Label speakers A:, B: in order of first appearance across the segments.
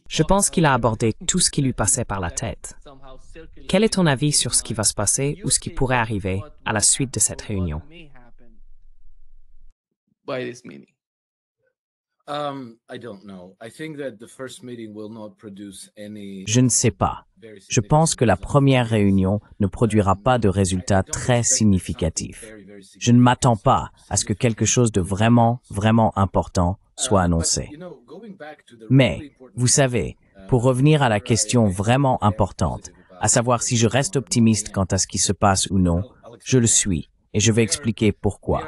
A: Je pense qu'il a abordé tout ce qui lui passait par la tête. Quel est ton avis sur ce qui va se passer ou ce qui pourrait arriver à la suite de cette réunion?
B: Je ne sais pas. Je pense que la première réunion ne produira pas de résultats très significatifs. Je ne m'attends pas à ce que quelque chose de vraiment, vraiment important soit annoncé. Mais, vous savez, pour revenir à la question vraiment importante, à savoir si je reste optimiste quant à ce qui se passe ou non, je le suis, et je vais expliquer pourquoi.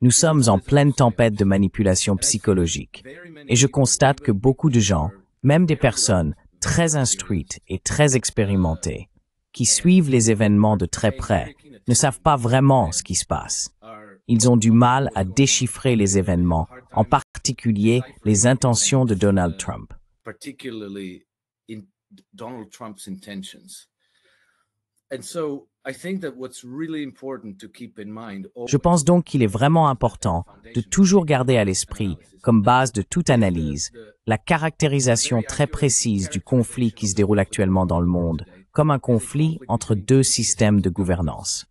B: Nous sommes en pleine tempête de manipulation psychologique, et je constate que beaucoup de gens, même des personnes très instruites et très expérimentées, qui suivent les événements de très près, ne savent pas vraiment ce qui se passe. Ils ont du mal à déchiffrer les événements, en particulier les intentions de Donald Trump. Je pense donc qu'il est vraiment important de toujours garder à l'esprit, comme base de toute analyse, la caractérisation très précise du conflit qui se déroule actuellement dans le monde, comme un conflit entre deux systèmes de gouvernance.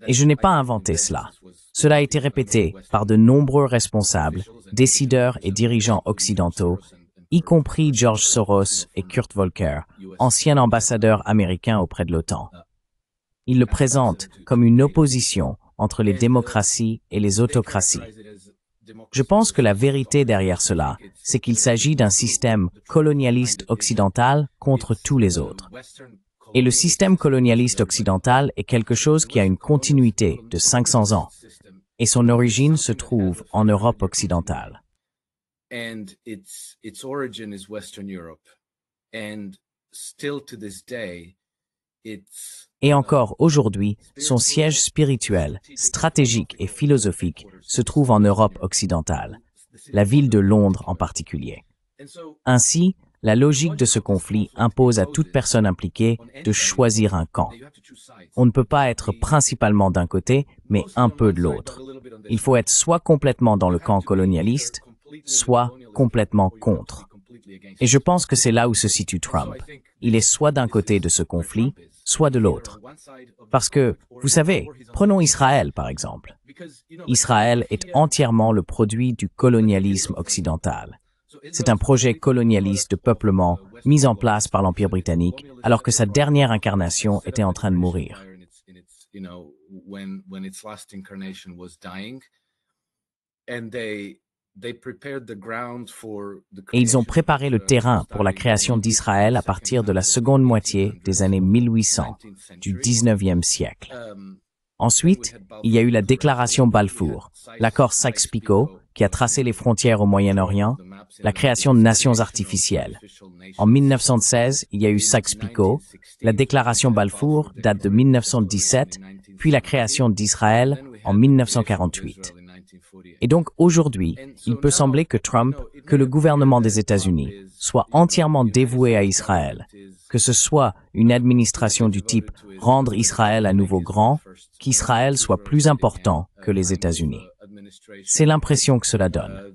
B: Et je n'ai pas inventé cela. Cela a été répété par de nombreux responsables, décideurs et dirigeants occidentaux, y compris George Soros et Kurt Volker, anciens ambassadeurs américains auprès de l'OTAN. Ils le présentent comme une opposition entre les démocraties et les autocraties. Je pense que la vérité derrière cela, c'est qu'il s'agit d'un système colonialiste occidental contre tous les autres. Et le système colonialiste occidental est quelque chose qui a une continuité de 500 ans, et son origine se trouve en Europe occidentale. Et encore aujourd'hui, son siège spirituel, stratégique et philosophique se trouve en Europe occidentale, la ville de Londres en particulier. Ainsi, la logique de ce conflit impose à toute personne impliquée de choisir un camp. On ne peut pas être principalement d'un côté, mais un peu de l'autre. Il faut être soit complètement dans le camp colonialiste, soit complètement contre. Et je pense que c'est là où se situe Trump. Il est soit d'un côté de ce conflit, soit de l'autre. Parce que, vous savez, prenons Israël par exemple. Israël est entièrement le produit du colonialisme occidental. C'est un projet colonialiste de peuplement mis en place par l'Empire britannique alors que sa dernière incarnation était en train de mourir. Et ils ont préparé le terrain pour la création d'Israël à partir de la seconde moitié des années 1800, du 19e siècle. Ensuite, il y a eu la déclaration Balfour, l'accord Sykes-Picot, qui a tracé les frontières au Moyen-Orient, la création de nations artificielles. En 1916, il y a eu Sykes-Picot, la déclaration Balfour date de 1917, puis la création d'Israël en 1948. Et donc aujourd'hui, il peut sembler que Trump, que le gouvernement des États-Unis, soit entièrement dévoué à Israël, que ce soit une administration du type « rendre Israël à nouveau grand », qu'Israël soit plus important que les États-Unis. C'est l'impression que cela donne.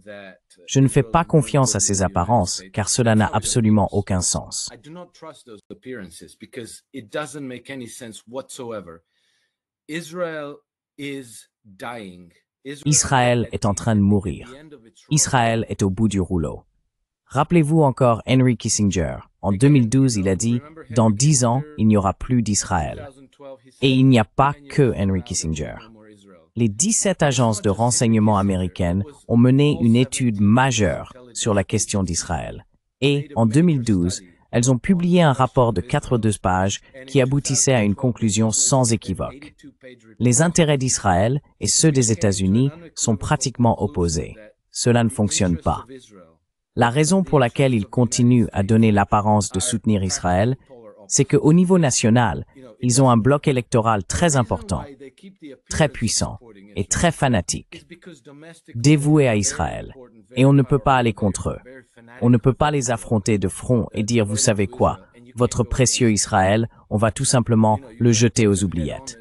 B: Je ne fais pas confiance à ces apparences, car cela n'a absolument aucun sens. Israël est en train de mourir. Israël est au bout du rouleau. Rappelez-vous encore Henry Kissinger. En 2012, il a dit « Dans 10 ans, il n'y aura plus d'Israël ». Et il n'y a pas que Henry Kissinger. Les 17 agences de renseignement américaines ont mené une étude majeure sur la question d'Israël. Et, en 2012, elles ont publié un rapport de 82 pages qui aboutissait à une conclusion sans équivoque. Les intérêts d'Israël et ceux des États-Unis sont pratiquement opposés. Cela ne fonctionne pas. La raison pour laquelle ils continuent à donner l'apparence de soutenir Israël, c'est qu'au niveau national, ils ont un bloc électoral très important, très puissant et très fanatique, dévoué à Israël, et on ne peut pas aller contre eux. On ne peut pas les affronter de front et dire « Vous savez quoi, votre précieux Israël, on va tout simplement le jeter aux oubliettes ».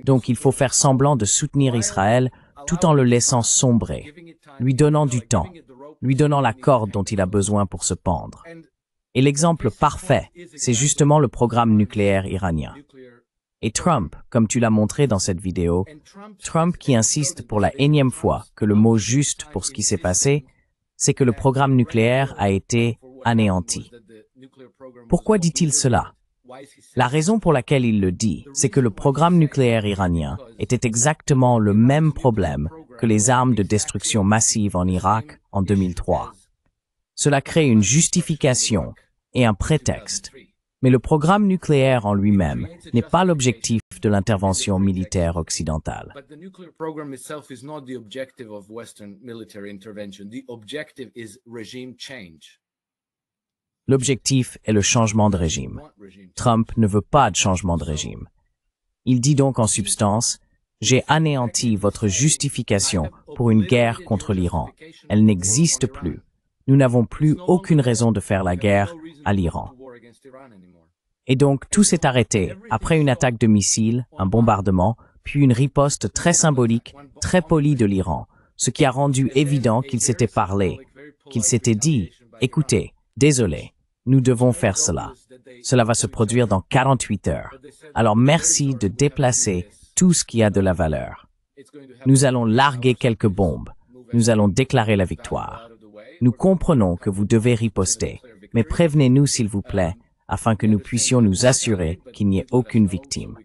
B: Donc il faut faire semblant de soutenir Israël tout en le laissant sombrer, lui donnant du temps, lui donnant la corde dont il a besoin pour se pendre. Et l'exemple parfait, c'est justement le programme nucléaire iranien. Et Trump, comme tu l'as montré dans cette vidéo, Trump qui insiste pour la énième fois que le mot juste pour ce qui s'est passé, c'est que le programme nucléaire a été anéanti. Pourquoi dit-il cela? La raison pour laquelle il le dit, c'est que le programme nucléaire iranien était exactement le même problème que les armes de destruction massive en Irak en 2003. Cela crée une justification et un prétexte. Mais le programme nucléaire en lui-même n'est pas l'objectif de l'intervention militaire occidentale. L'objectif est le changement de régime. Trump ne veut pas de changement de régime. Il dit donc en substance, « J'ai anéanti votre justification pour une guerre contre l'Iran. Elle n'existe plus. Nous n'avons plus aucune raison de faire la guerre à l'Iran. » Et donc, tout s'est arrêté après une attaque de missiles, un bombardement, puis une riposte très symbolique, très polie de l'Iran, ce qui a rendu évident qu'il s'était parlé, qu'il s'était dit, « Écoutez, désolé, nous devons faire cela. Cela va se produire dans 48 heures. Alors merci de déplacer tout ce qui a de la valeur. Nous allons larguer quelques bombes. Nous allons déclarer la victoire. Nous comprenons que vous devez riposter, mais prévenez-nous s'il vous plaît, afin que nous puissions nous assurer qu'il n'y ait aucune victime. »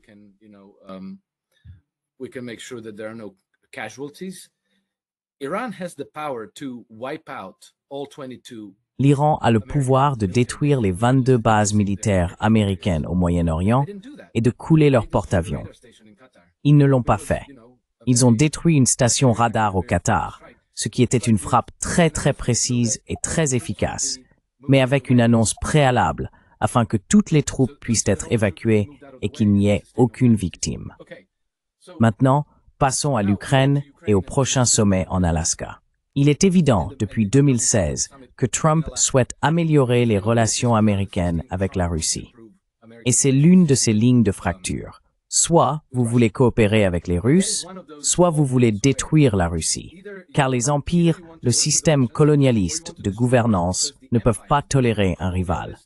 B: L'Iran a le pouvoir de détruire les 22 bases militaires américaines au Moyen-Orient et de couler leurs porte-avions. Ils ne l'ont pas fait. Ils ont détruit une station radar au Qatar, ce qui était une frappe très précise et très efficace, mais avec une annonce préalable afin que toutes les troupes puissent être évacuées et qu'il n'y ait aucune victime. Maintenant, passons à l'Ukraine et au prochain sommet en Alaska. Il est évident depuis 2016 que Trump souhaite améliorer les relations américaines avec la Russie. Et c'est l'une de ces lignes de fracture. Soit vous voulez coopérer avec les Russes, soit vous voulez détruire la Russie. Car les empires, le système colonialiste de gouvernance ne peuvent pas tolérer un rival.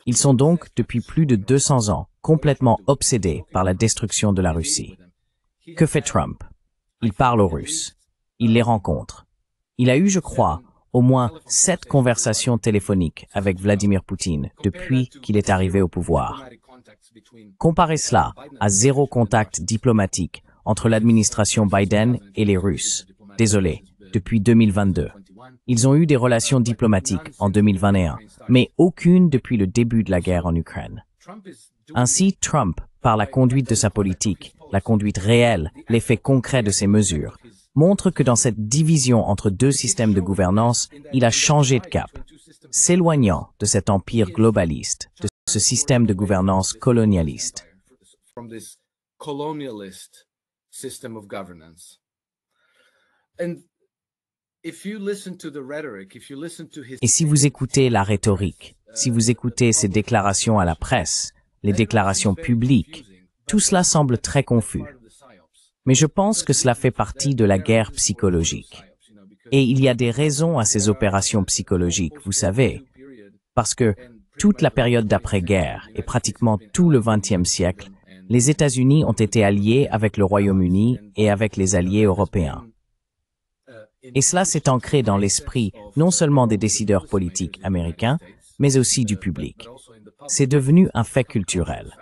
B: Ils sont donc, depuis plus de 200 ans, complètement obsédés par la destruction de la Russie. Que fait Trump? Il parle aux Russes. Il les rencontre. Il a eu, je crois, au moins 7 conversations téléphoniques avec Vladimir Poutine depuis qu'il est arrivé au pouvoir. Comparez cela à 0 contact diplomatique entre l'administration Biden et les Russes. Désolé, depuis 2022. Ils ont eu des relations diplomatiques en 2021, mais aucune depuis le début de la guerre en Ukraine. Ainsi, Trump, par la conduite de sa politique, la conduite réelle, l'effet concret de ses mesures, montre que dans cette division entre 2 systèmes de gouvernance, il a changé de cap, s'éloignant de cet empire globaliste, de ce système de gouvernance colonialiste. Et si vous écoutez la rhétorique, si vous écoutez ses déclarations à la presse, les déclarations publiques, tout cela semble très confus. Mais je pense que cela fait partie de la guerre psychologique. Et il y a des raisons à ces opérations psychologiques, vous savez, parce que toute la période d'après-guerre et pratiquement tout le XXe siècle, les États-Unis ont été alliés avec le Royaume-Uni et avec les alliés européens. Et cela s'est ancré dans l'esprit non seulement des décideurs politiques américains, mais aussi du public. C'est devenu un fait culturel.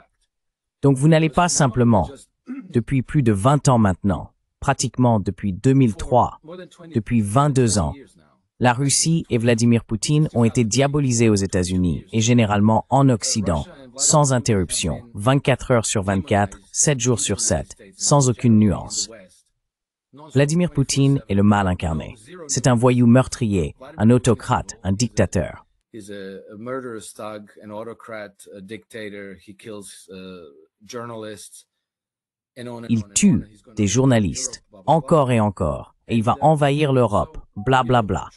B: Donc vous n'allez pas simplement, depuis plus de 20 ans maintenant, pratiquement depuis 2003, depuis 22 ans, la Russie et Vladimir Poutine ont été diabolisés aux États-Unis et généralement en Occident, sans interruption, 24 heures sur 24, 7 jours sur 7, sans aucune nuance. Vladimir Poutine est le mal incarné. C'est un voyou meurtrier, un autocrate, un dictateur. Il tue des journalistes, encore et encore, et il va envahir l'Europe, blablabla.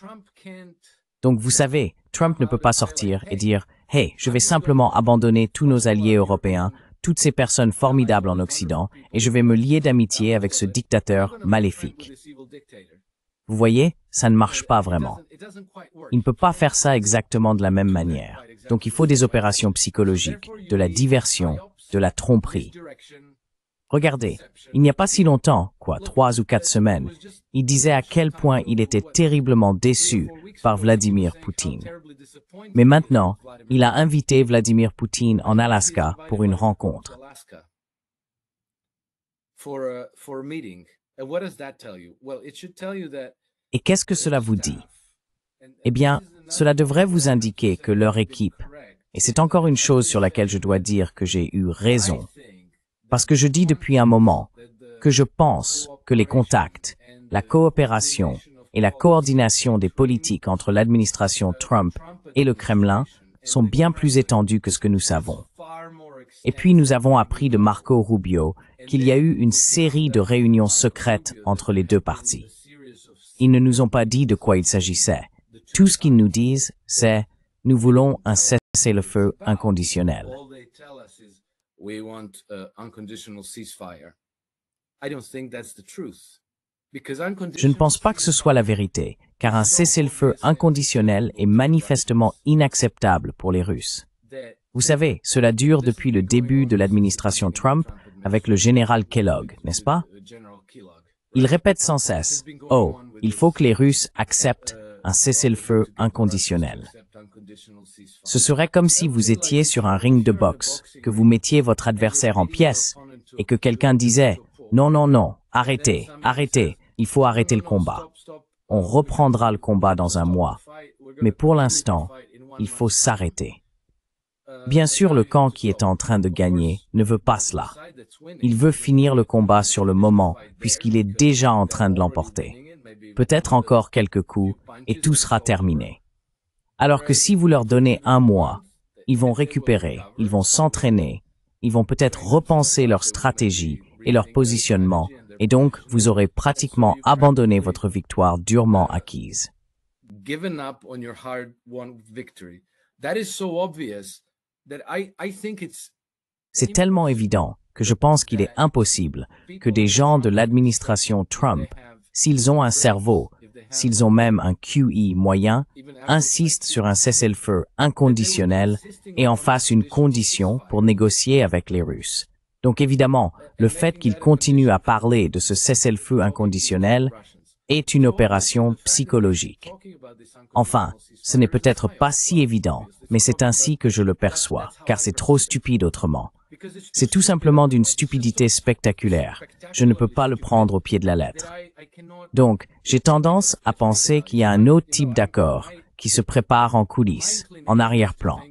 B: Donc vous savez, Trump ne peut pas sortir et dire « Hey, je vais simplement abandonner tous nos alliés européens, toutes ces personnes formidables en Occident, et je vais me lier d'amitié avec ce dictateur maléfique. » Vous voyez, ça ne marche pas vraiment. Il ne peut pas faire ça exactement de la même manière. Donc il faut des opérations psychologiques, de la diversion, de la tromperie. Regardez, il n'y a pas si longtemps, 3 ou 4 semaines, il disait à quel point il était terriblement déçu par Vladimir Poutine. Mais maintenant, il a invité Vladimir Poutine en Alaska pour une rencontre. Et qu'est-ce que cela vous dit? Eh bien, cela devrait vous indiquer que leur équipe, et c'est encore une chose sur laquelle je dois dire que j'ai eu raison, parce que je dis depuis un moment que je pense que les contacts, la coopération et la coordination des politiques entre l'administration Trump et le Kremlin sont bien plus étendus que ce que nous savons. Et puis nous avons appris de Marco Rubio qu'il y a eu une série de réunions secrètes entre les deux parties. Ils ne nous ont pas dit de quoi il s'agissait. Tout ce qu'ils nous disent, c'est « Nous voulons un cessez-le-feu inconditionnel ». Je ne pense pas que ce soit la vérité, car un cessez-le-feu inconditionnel est manifestement inacceptable pour les Russes. Vous savez, cela dure depuis le début de l'administration Trump avec le général Kellogg, n'est-ce pas? Il répète sans cesse « Oh, il faut que les Russes acceptent un cessez-le-feu inconditionnel ». Ce serait comme si vous étiez sur un ring de boxe, que vous mettiez votre adversaire en pièces et que quelqu'un disait « Non, non, non, arrêtez, arrêtez, il faut arrêter le combat. On reprendra le combat dans un mois, mais pour l'instant, il faut s'arrêter. » Bien sûr, le camp qui est en train de gagner ne veut pas cela. Il veut finir le combat sur le moment, puisqu'il est déjà en train de l'emporter. Peut-être encore quelques coups, et tout sera terminé. Alors que si vous leur donnez un mois, ils vont récupérer, ils vont s'entraîner, ils vont peut-être repenser leur stratégie et leur positionnement, et donc vous aurez pratiquement abandonné votre victoire durement acquise. C'est tellement évident que je pense qu'il est impossible que des gens de l'administration Trump, s'ils ont un cerveau, s'ils ont même un QI moyen, insistent sur un cessez-le-feu inconditionnel et en fassent une condition pour négocier avec les Russes. Donc évidemment, le fait qu'ils continuent à parler de ce cessez-le-feu inconditionnel est une opération psychologique. Enfin, ce n'est peut-être pas si évident, mais c'est ainsi que je le perçois, car c'est trop stupide autrement. C'est tout simplement d'une stupidité spectaculaire. Je ne peux pas le prendre au pied de la lettre. Donc, j'ai tendance à penser qu'il y a un autre type d'accord qui se prépare en coulisses, en arrière-plan.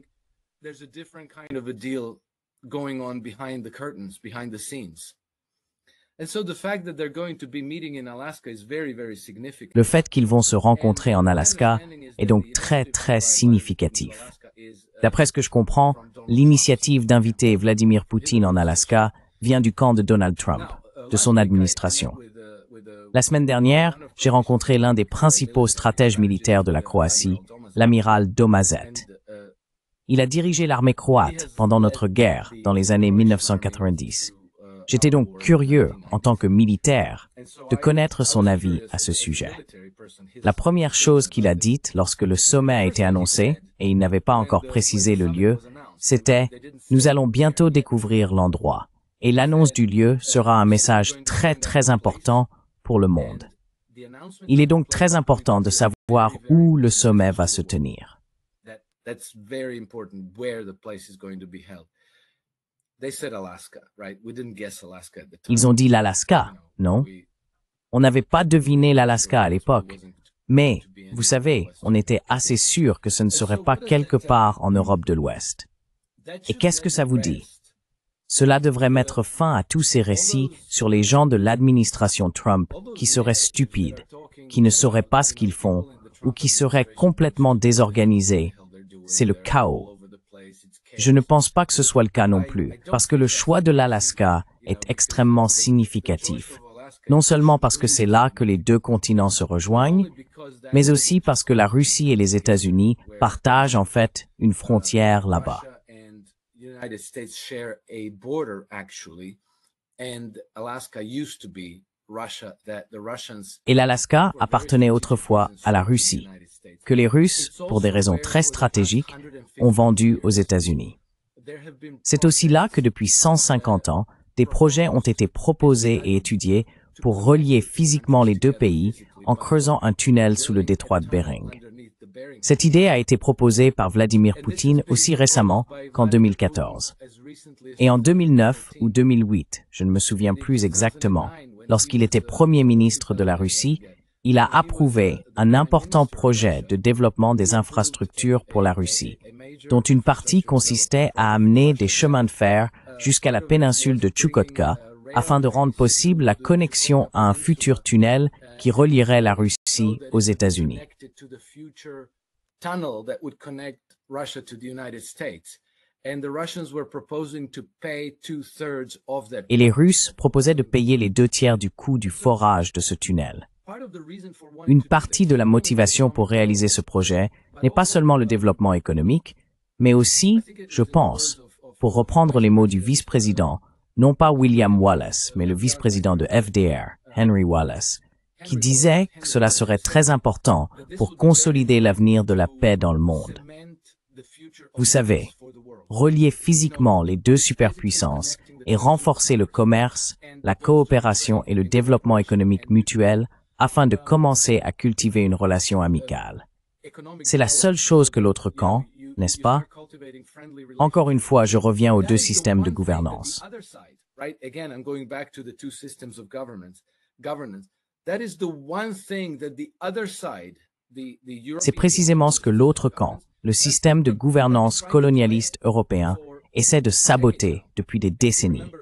B: Le fait qu'ils vont se rencontrer en Alaska est donc très, très significatif. D'après ce que je comprends, l'initiative d'inviter Vladimir Poutine en Alaska vient du camp de Donald Trump, de son administration. La semaine dernière, j'ai rencontré l'un des principaux stratèges militaires de la Croatie, l'amiral Domazet. Il a dirigé l'armée croate pendant notre guerre dans les années 1990. J'étais donc curieux, en tant que militaire, de connaître son avis à ce sujet. La première chose qu'il a dite lorsque le sommet a été annoncé, et il n'avait pas encore précisé le lieu, c'était « Nous allons bientôt découvrir l'endroit, et l'annonce du lieu sera un message très très important pour le monde. » Il est donc très important de savoir où le sommet va se tenir. Ils ont dit l'Alaska, non? On n'avait pas deviné l'Alaska à l'époque. Mais, vous savez, on était assez sûr que ce ne serait pas quelque part en Europe de l'Ouest. Et qu'est-ce que ça vous dit? Cela devrait mettre fin à tous ces récits sur les gens de l'administration Trump qui seraient stupides, qui ne sauraient pas ce qu'ils font ou qui seraient complètement désorganisés. C'est le chaos. Je ne pense pas que ce soit le cas non plus, parce que le choix de l'Alaska est extrêmement significatif. non seulement parce que c'est là que les deux continents se rejoignent, mais aussi parce que la Russie et les États-Unis partagent en fait une frontière là-bas. Et l'Alaska appartenait autrefois à la Russie, que les Russes, pour des raisons très stratégiques, ont vendu aux États-Unis. C'est aussi là que depuis 150 ans, des projets ont été proposés et étudiés pour relier physiquement les deux pays en creusant un tunnel sous le détroit de Bering. Cette idée a été proposée par Vladimir Poutine aussi récemment qu'en 2014. Et en 2009 ou 2008, je ne me souviens plus exactement, lorsqu'il était Premier ministre de la Russie, il a approuvé un important projet de développement des infrastructures pour la Russie, dont une partie consistait à amener des chemins de fer jusqu'à la péninsule de Tchoukotka afin de rendre possible la connexion à un futur tunnel qui relierait la Russie aux États-Unis. Et les Russes proposaient de payer les 2/3 du coût du forage de ce tunnel. Une partie de la motivation pour réaliser ce projet n'est pas seulement le développement économique, mais aussi, je pense, pour reprendre les mots du vice-président, non pas William Wallace, mais le vice-président de FDR, Henry Wallace, qui disait que cela serait très important pour consolider l'avenir de la paix dans le monde. Vous savez, relier physiquement les deux superpuissances et renforcer le commerce, la coopération et le développement économique mutuel afin de commencer à cultiver une relation amicale. C'est la seule chose que l'autre camp, n'est-ce pas? Encore une fois, je reviens aux deux systèmes de gouvernance. C'est précisément ce que l'autre camp, le système de gouvernance colonialiste européen, essaie de saboter depuis des décennies.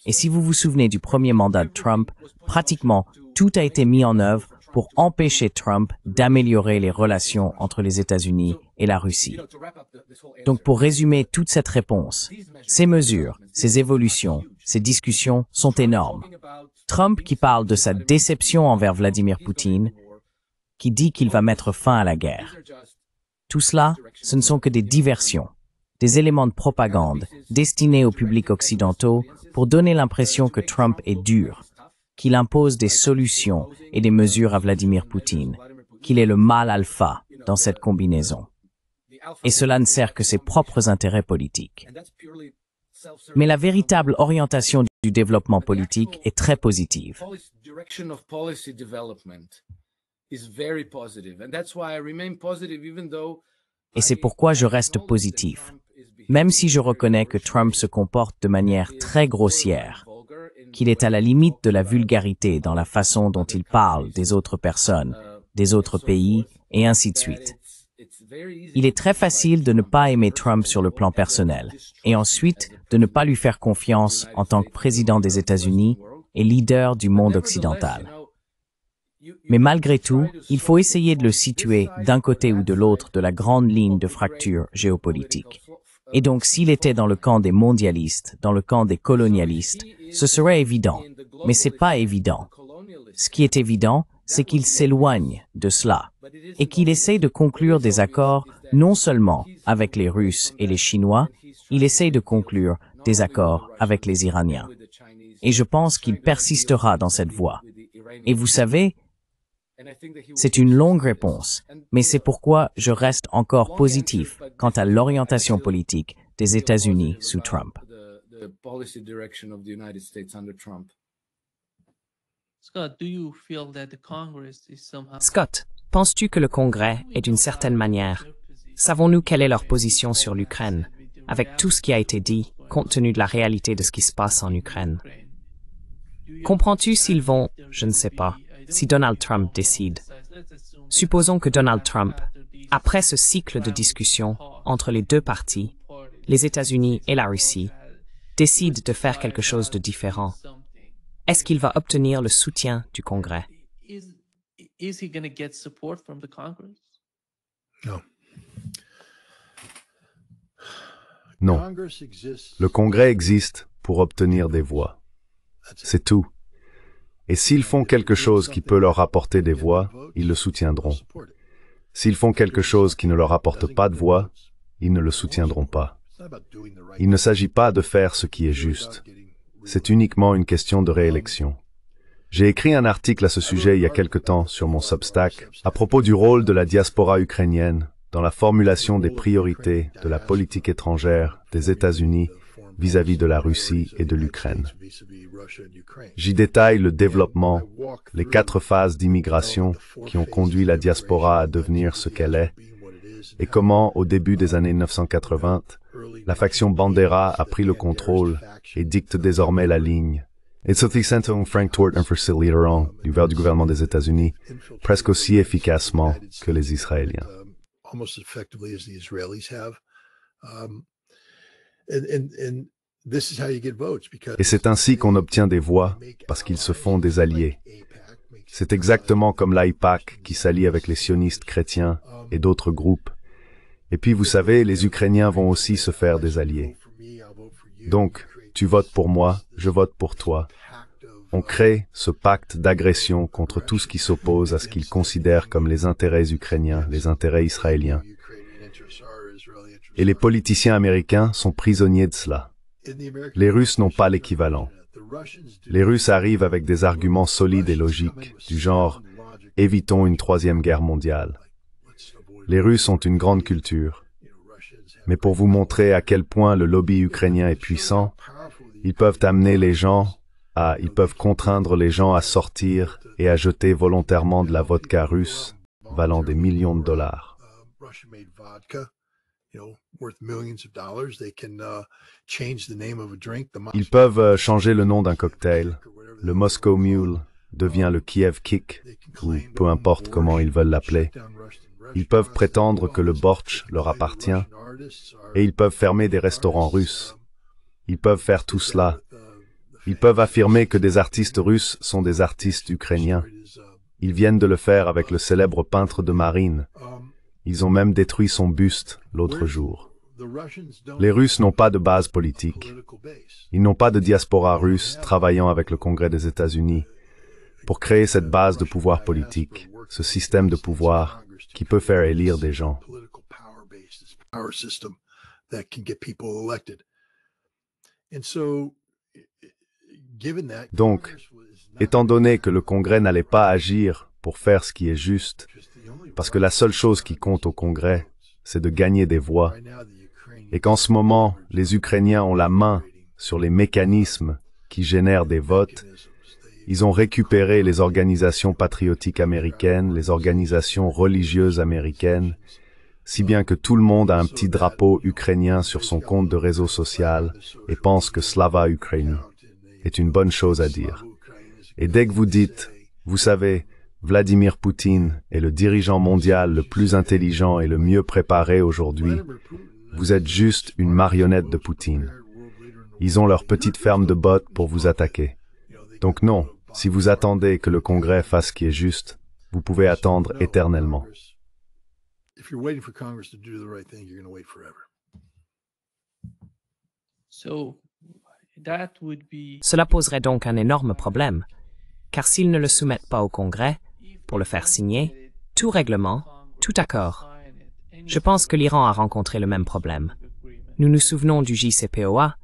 B: Et si vous vous souvenez du premier mandat de Trump, pratiquement tout a été mis en œuvre pour empêcher Trump d'améliorer les relations entre les États-Unis et la Russie. Donc pour résumer toute cette réponse, ces mesures, ces évolutions, ces discussions sont énormes. Trump qui parle de sa déception envers Vladimir Poutine, qui dit qu'il va mettre fin à la guerre. Tout cela, ce ne sont que des diversions, des éléments de propagande destinés aux publics occidentaux pour donner l'impression que Trump est dur, qu'il impose des solutions et des mesures à Vladimir Poutine, qu'il est le mâle alpha dans cette combinaison. Et cela ne sert que ses propres intérêts politiques. Mais la véritable orientation du développement politique est très positive. Et c'est pourquoi je reste positif, même si je reconnais que Trump se comporte de manière très grossière, qu'il est à la limite de la vulgarité dans la façon dont il parle des autres personnes, des autres pays, et ainsi de suite. Il est très facile de ne pas aimer Trump sur le plan personnel, et ensuite de ne pas lui faire confiance en tant que président des États-Unis et leader du monde occidental. Mais malgré tout, il faut essayer de le situer d'un côté ou de l'autre de la grande ligne de fracture géopolitique. Et donc s'il était dans le camp des mondialistes, dans le camp des colonialistes, ce serait évident, mais c'est pas évident. Ce qui est évident, c'est qu'il s'éloigne de cela, et qu'il essaie de conclure des accords non seulement avec les Russes et les Chinois, il essaie de conclure des accords avec les Iraniens. Et je pense qu'il persistera dans cette voie. Et vous savez, c'est une longue réponse, mais c'est pourquoi je reste encore positif quant à l'orientation politique des États-Unis sous Trump.
A: Scott, penses-tu que le Congrès est d'une certaine manière? Savons-nous quelle est leur position sur l'Ukraine, avec tout ce qui a été dit, compte tenu de la réalité de ce qui se passe en Ukraine? Comprends-tu s'ils vont, je ne sais pas, si Donald Trump décide? Supposons que Donald Trump, après ce cycle de discussion entre les deux parties, les États-Unis et la Russie, décide de faire quelque chose de différent. Est-ce qu'il va obtenir le soutien du Congrès?
C: Non. Le Congrès existe pour obtenir des voix. C'est tout. Et s'ils font quelque chose qui peut leur apporter des voix, ils le soutiendront. S'ils font quelque chose qui ne leur apporte pas de voix, ils ne le soutiendront pas. Il ne s'agit pas de faire ce qui est juste. C'est uniquement une question de réélection. J'ai écrit un article à ce sujet il y a quelque temps sur mon Substack à propos du rôle de la diaspora ukrainienne dans la formulation des priorités de la politique étrangère des États-Unis vis-à-vis de la Russie et de l'Ukraine. J'y détaille le développement, les 4 phases d'immigration qui ont conduit la diaspora à devenir ce qu'elle est, et comment, au début des années 1980, la faction Bandera a pris le contrôle et dicte désormais la ligne. Et ceci s'entend Frank Tort un facilitateur du gouvernement des États-Unis, presque aussi efficacement que les Israéliens. Et c'est ainsi qu'on obtient des voix, parce qu'ils se font des alliés. C'est exactement comme l'AIPAC qui s'allie avec les sionistes chrétiens et d'autres groupes. Et puis vous savez, les Ukrainiens vont aussi se faire des alliés. Donc, tu votes pour moi, je vote pour toi. On crée ce pacte d'agression contre tout ce qui s'oppose à ce qu'ils considèrent comme les intérêts ukrainiens, les intérêts israéliens. Et les politiciens américains sont prisonniers de cela. Les Russes n'ont pas l'équivalent. Les Russes arrivent avec des arguments solides et logiques, du genre « évitons une 3e guerre mondiale ». Les Russes ont une grande culture. Mais pour vous montrer à quel point le lobby ukrainien est puissant, ils peuvent amener les gens ils peuvent contraindre les gens à sortir et à jeter volontairement de la vodka russe, valant des millions de dollars. Ils peuvent changer le nom d'un cocktail. Le Moscow Mule devient le Kiev Kick, ou peu importe comment ils veulent l'appeler. Ils peuvent prétendre que le bortsch leur appartient, et ils peuvent fermer des restaurants russes. Ils peuvent faire tout cela. Ils peuvent affirmer que des artistes russes sont des artistes ukrainiens. Ils viennent de le faire avec le célèbre peintre de marine. Ils ont même détruit son buste l'autre jour. Les Russes n'ont pas de base politique. Ils n'ont pas de diaspora russe travaillant avec le Congrès des États-Unis pour créer cette base de pouvoir politique, ce système de pouvoir qui peut faire élire des gens. Donc, étant donné que le Congrès n'allait pas agir pour faire ce qui est juste, parce que la seule chose qui compte au Congrès, c'est de gagner des voix, et qu'en ce moment, les Ukrainiens ont la main sur les mécanismes qui génèrent des votes, ils ont récupéré les organisations patriotiques américaines, les organisations religieuses américaines, si bien que tout le monde a un petit drapeau ukrainien sur son compte de réseau social et pense que Slava Ukraini est une bonne chose à dire. Et dès que vous dites, vous savez, Vladimir Poutine est le dirigeant mondial le plus intelligent et le mieux préparé aujourd'hui, vous êtes juste une marionnette de Poutine. Ils ont leur petite ferme de bottes pour vous attaquer. Donc non, si vous attendez que le Congrès fasse ce qui est juste, vous pouvez attendre éternellement.
A: Cela poserait donc un énorme problème, car s'ils ne le soumettent pas au Congrès, pour le faire signer, tout règlement, tout accord. Je pense que l'Iran a rencontré le même problème. Nous nous souvenons du JCPOA,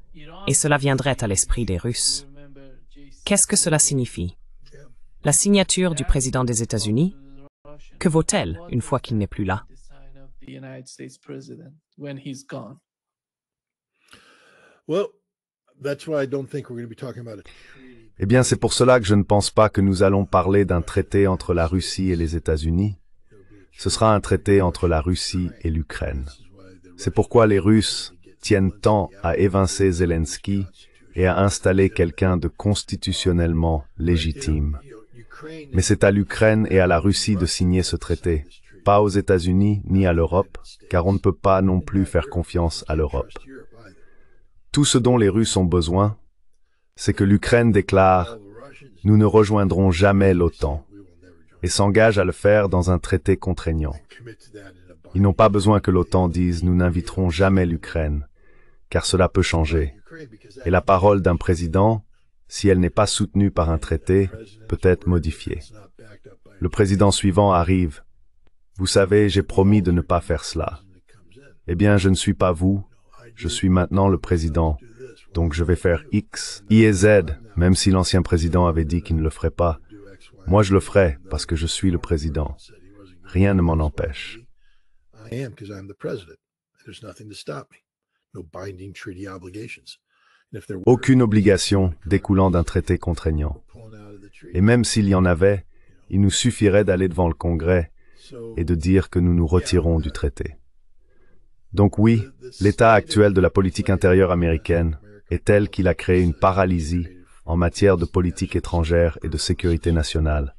A: et cela viendrait à l'esprit des Russes. Qu'est-ce que cela signifie? La signature du président des États-Unis? Que vaut-elle une fois qu'il n'est plus là?
C: Eh bien, c'est pour cela que je ne pense pas que nous allons parler d'un traité entre la Russie et les États-Unis. Ce sera un traité entre la Russie et l'Ukraine. C'est pourquoi les Russes tiennent tant à évincer Zelensky et à installer quelqu'un de constitutionnellement légitime. Mais c'est à l'Ukraine et à la Russie de signer ce traité, pas aux États-Unis ni à l'Europe, car on ne peut pas non plus faire confiance à l'Europe. Tout ce dont les Russes ont besoin, c'est que l'Ukraine déclare « Nous ne rejoindrons jamais l'OTAN » et s'engage à le faire dans un traité contraignant. Ils n'ont pas besoin que l'OTAN dise « Nous n'inviterons jamais l'Ukraine », car cela peut changer. Et la parole d'un président, si elle n'est pas soutenue par un traité, peut être modifiée. Le président suivant arrive. Vous savez, j'ai promis de ne pas faire cela. Eh bien, je ne suis pas vous, je suis maintenant le président, donc je vais faire X, Y et Z, même si l'ancien président avait dit qu'il ne le ferait pas. Moi, je le ferai parce que je suis le président. Rien ne m'en empêche. Aucune obligation découlant d'un traité contraignant. Et même s'il y en avait, il nous suffirait d'aller devant le Congrès et de dire que nous nous retirons du traité. Donc oui, l'état actuel de la politique intérieure américaine est tel qu'il a créé une paralysie en matière de politique étrangère et de sécurité nationale,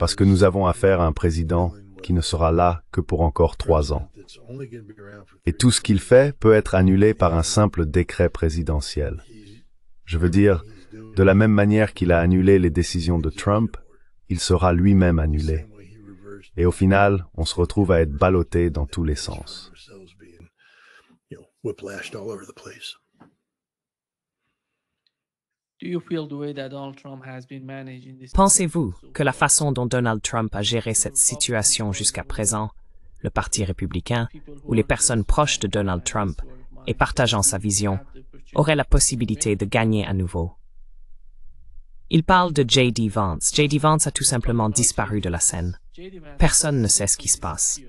C: parce que nous avons affaire à un président qui ne sera là que pour encore 3 ans. Et tout ce qu'il fait peut être annulé par un simple décret présidentiel. Je veux dire, de la même manière qu'il a annulé les décisions de Trump, il sera lui-même annulé. Et au final, on se retrouve à être ballotté dans tous les sens.
A: Pensez-vous que la façon dont Donald Trump a géré cette situation jusqu'à présent, le Parti républicain ou les personnes proches de Donald Trump et partageant sa vision, auraient la possibilité de gagner à nouveau? Il parle de J.D. Vance. J.D. Vance a tout simplement disparu de la scène. Personne ne sait ce qui se passe.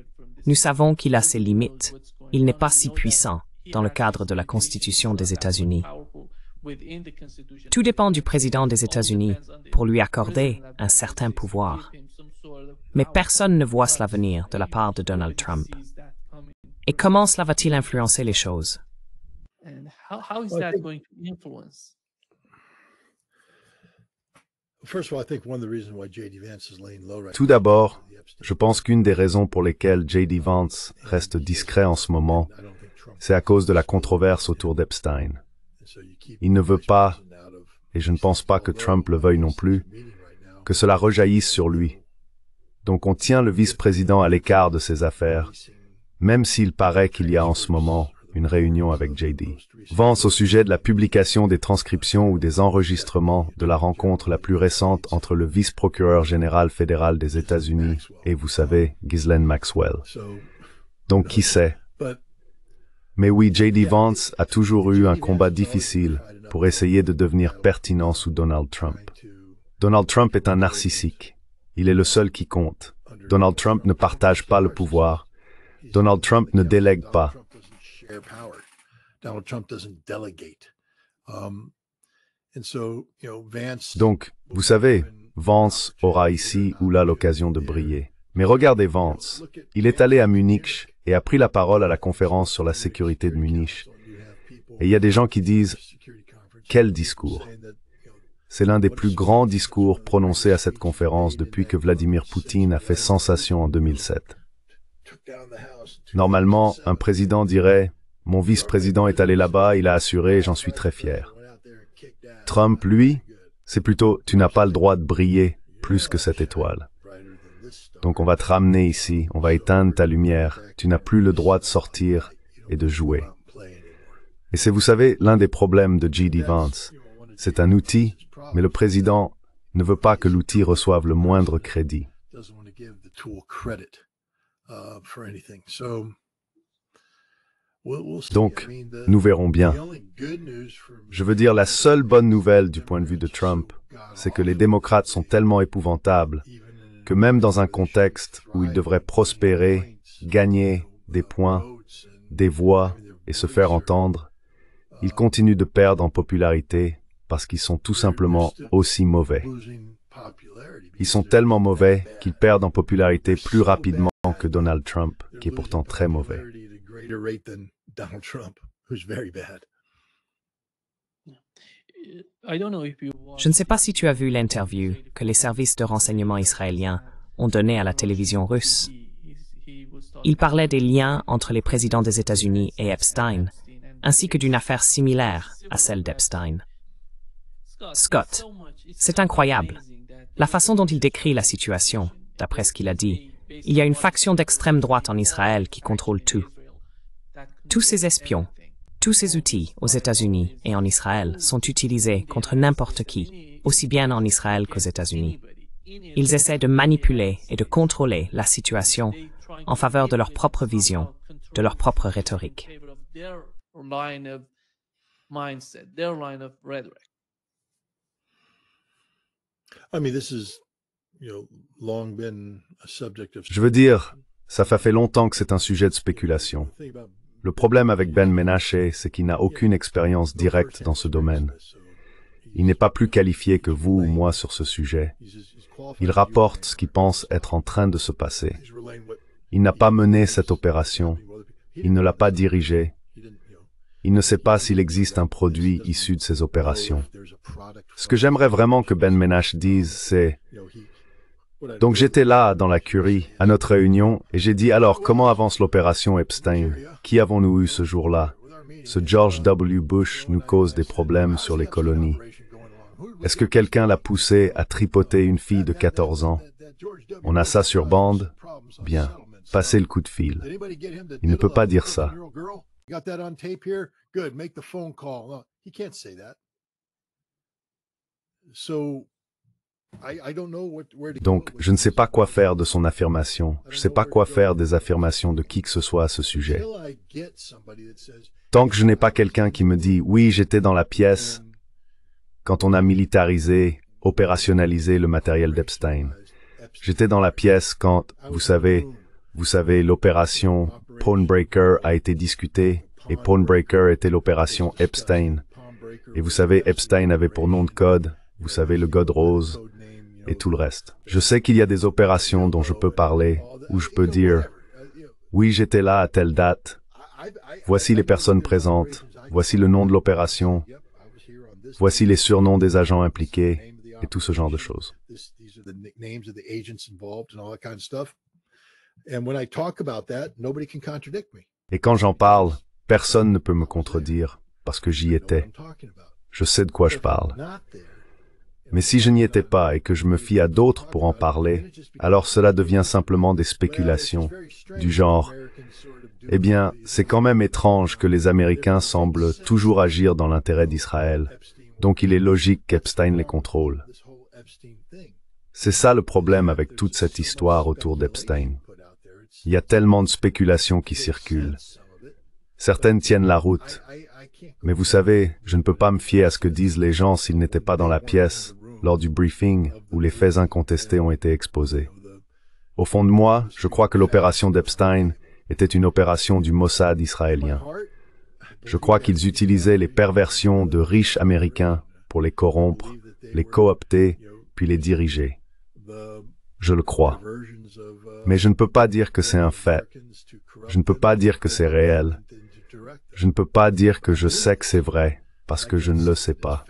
A: Nous savons qu'il a ses limites. Il n'est pas si puissant dans le cadre de la Constitution des États-Unis. Tout dépend du président des États-Unis pour lui accorder un certain pouvoir. Mais personne ne voit cela venir de la part de Donald Trump. Et comment cela va-t-il influencer les choses?
C: Tout d'abord, je pense qu'une des raisons pour lesquelles J.D. Vance reste discret en ce moment, c'est à cause de la controverse autour d'Epstein. Il ne veut pas, et je ne pense pas que Trump le veuille non plus, que cela rejaillisse sur lui. Donc on tient le vice-président à l'écart de ces affaires, même s'il paraît qu'il y a en ce moment une réunion avec J.D. Vance au sujet de la publication des transcriptions ou des enregistrements de la rencontre la plus récente entre le vice-procureur général fédéral des États-Unis et, vous savez, Ghislaine Maxwell. Donc qui sait? Mais oui, J.D. Vance a toujours eu un combat difficile pour essayer de devenir pertinent sous Donald Trump. Donald Trump est un narcissique. Il est le seul qui compte. Donald Trump ne partage pas le pouvoir. Donald Trump ne délègue pas. Donc, vous savez, Vance aura ici ou là l'occasion de briller. Mais regardez Vance. Il est allé à Munich et a pris la parole à la conférence sur la sécurité de Munich. Et il y a des gens qui disent « Quel discours !» C'est l'un des plus grands discours prononcés à cette conférence depuis que Vladimir Poutine a fait sensation en 2007. Normalement, un président dirait « Mon vice-président est allé là-bas, il a assuré, j'en suis très fier. » Trump, lui, c'est plutôt « Tu n'as pas le droit de briller plus que cette étoile. » Donc on va te ramener ici, on va éteindre ta lumière, tu n'as plus le droit de sortir et de jouer. Et c'est, vous savez, l'un des problèmes de J.D. Vance. C'est un outil, mais le président ne veut pas que l'outil reçoive le moindre crédit. Donc, nous verrons bien. Je veux dire, la seule bonne nouvelle du point de vue de Trump, c'est que les démocrates sont tellement épouvantables que même dans un contexte où ils devraient prospérer, gagner des points, des voix et se faire entendre, ils continuent de perdre en popularité parce qu'ils sont tout simplement aussi mauvais. Ils sont tellement mauvais qu'ils perdent en popularité plus rapidement que Donald Trump, qui est pourtant très mauvais.
A: Je ne sais pas si tu as vu l'interview que les services de renseignement israéliens ont donnée à la télévision russe. Il parlait des liens entre les présidents des États-Unis et Epstein, ainsi que d'une affaire similaire à celle d'Epstein. Scott, c'est incroyable. La façon dont il décrit la situation, d'après ce qu'il a dit, il y a une faction d'extrême droite en Israël qui contrôle tout. Tous ces espions, Tous ces outils, aux États-Unis et en Israël, sont utilisés contre n'importe qui, aussi bien en Israël qu'aux États-Unis. Ils essaient de manipuler et de contrôler la situation en faveur de leur propre vision, de leur propre rhétorique.
C: Je veux dire, ça fait longtemps que c'est un sujet de spéculation. Le problème avec Ben Menashe, c'est qu'il n'a aucune expérience directe dans ce domaine. Il n'est pas plus qualifié que vous ou moi sur ce sujet. Il rapporte ce qu'il pense être en train de se passer. Il n'a pas mené cette opération. Il ne l'a pas dirigée. Il ne sait pas s'il existe un produit issu de ces opérations. Ce que j'aimerais vraiment que Ben Menashe dise, c'est... Donc j'étais là, dans la Curie, à notre réunion, et j'ai dit, alors, comment avance l'opération Epstein? Qui avons-nous eu ce jour-là? Ce George W. Bush nous cause des problèmes sur les colonies. Est-ce que quelqu'un l'a poussé à tripoter une fille de 14 ans? On a ça sur bande? Bien. Passez le coup de fil. Il ne peut pas dire ça. Donc, je ne sais pas quoi faire de son affirmation. Je ne sais pas quoi faire des affirmations de qui que ce soit à ce sujet. Tant que je n'ai pas quelqu'un qui me dit « Oui, j'étais dans la pièce » quand on a militarisé, opérationnalisé le matériel d'Epstein. J'étais dans la pièce quand, vous savez, l'opération Pawnbreaker a été discutée, et Pawnbreaker était l'opération Epstein. Et vous savez, Epstein avait pour nom de code, vous savez, le code rose, et tout le reste. Je sais qu'il y a des opérations dont je peux parler, où je peux dire, oui, j'étais là à telle date, voici les personnes présentes, voici le nom de l'opération, voici les surnoms des agents impliqués, et tout ce genre de choses. Et quand j'en parle, personne ne peut me contredire, parce que j'y étais. Je sais de quoi je parle. Mais si je n'y étais pas et que je me fie à d'autres pour en parler, alors cela devient simplement des spéculations, du genre « Eh bien, c'est quand même étrange que les Américains semblent toujours agir dans l'intérêt d'Israël, donc il est logique qu'Epstein les contrôle. » C'est ça le problème avec toute cette histoire autour d'Epstein. Il y a tellement de spéculations qui circulent. Certaines tiennent la route. Mais vous savez, je ne peux pas me fier à ce que disent les gens s'ils n'étaient pas dans la pièce, lors du briefing où les faits incontestés ont été exposés. Au fond de moi, je crois que l'opération d'Epstein était une opération du Mossad israélien. Je crois qu'ils utilisaient les perversions de riches Américains pour les corrompre, les coopter, puis les diriger. Je le crois. Mais je ne peux pas dire que c'est un fait. Je ne peux pas dire que c'est réel. Je ne peux pas dire que je sais que c'est vrai, parce que je ne le sais pas.